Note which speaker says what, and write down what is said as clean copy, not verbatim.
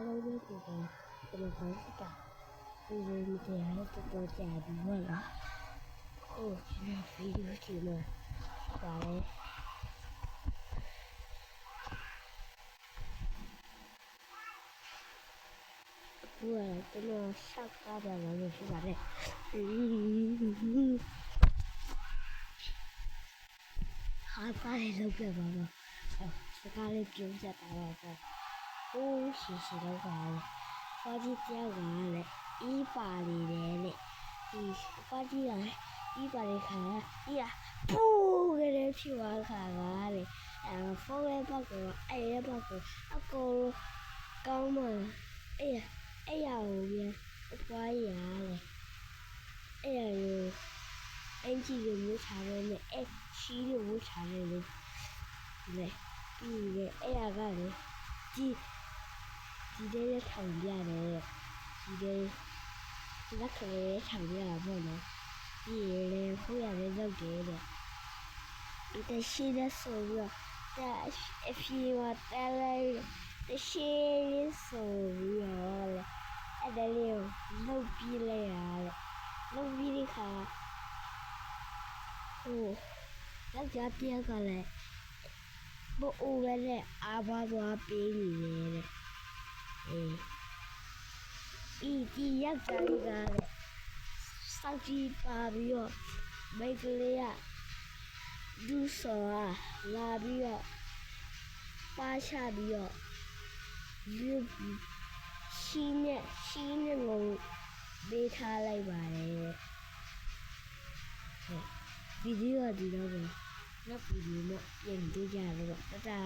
Speaker 1: လုံးလေးကိုကျွန်တော်ခေါင်းကဒီလိုမျိုးတရားတော်တော်ကြာပြီးဟုတ်လား။အိုးကျွန်တော်ဗီဒီယိုကြည့်လို့ပါတယ်။အခုကကျွန်တော်ရှောက်ကားတယ်လို့ရှိပါတယ်။ဟာပါတယ်လို့ပြောပါတော့။စကားလေးပြောကြတာတော့โอ้ရှိတော့ပါလေ။ဘာကြီးကြောက်ကလေအီးပါနေတယ်လေ။ဒီဘာကြီးကအီးပါနေခါအီးကပူးကြတဲ့ဖြူသွားခါကလေ။ဖုန်းလေးပေါက်ကအဲ့ရပေါက်အကောကောင်းမှအဲ့ရကိုပြန်ပွားရလေ။အဲ့ရကိုအင်ကြီးကိုမျိုးချတယ်လေ။အဲ့ချီးကိုမျိုးချတယ်လေ။လေပြီးလေအဲ့ရကလေဒီတဲ့ထောင်ပြတယ်ဒီတဲ့လက်ကလေးထောင်ပြတာပေါ့နော်ဒီလေခိုးရတယ်လုပ်တယ်တဲ့ဒီရှိတဲ့ဆိုပြီးတော့အဖီဝတ်တယ်တရှိဆိုပြီးတော့အဲ့ဒါလေးကိုလုပ်ပြီးလိုက်ရတယ်လုပ်ပြီးဒီခါဟိုလောက်ကြပြကလည်းဘောအိုးလည်းအာဘာသွားပေးနေတယ်ဒီယောက်ျားလေးကစောက်ကြီးပါပြီးတော့မိန်းကလေးကဒူးစော်လာပြီးတော့ပါချပြီးတော့ရှင်းနဲ့ငုံပေးထားလိုက်ပါတယ်ဗီဒီယိုဒီတော့နောက်ဗီဒီယိုမှာပြန်တွေ့ကြရတော့တတာ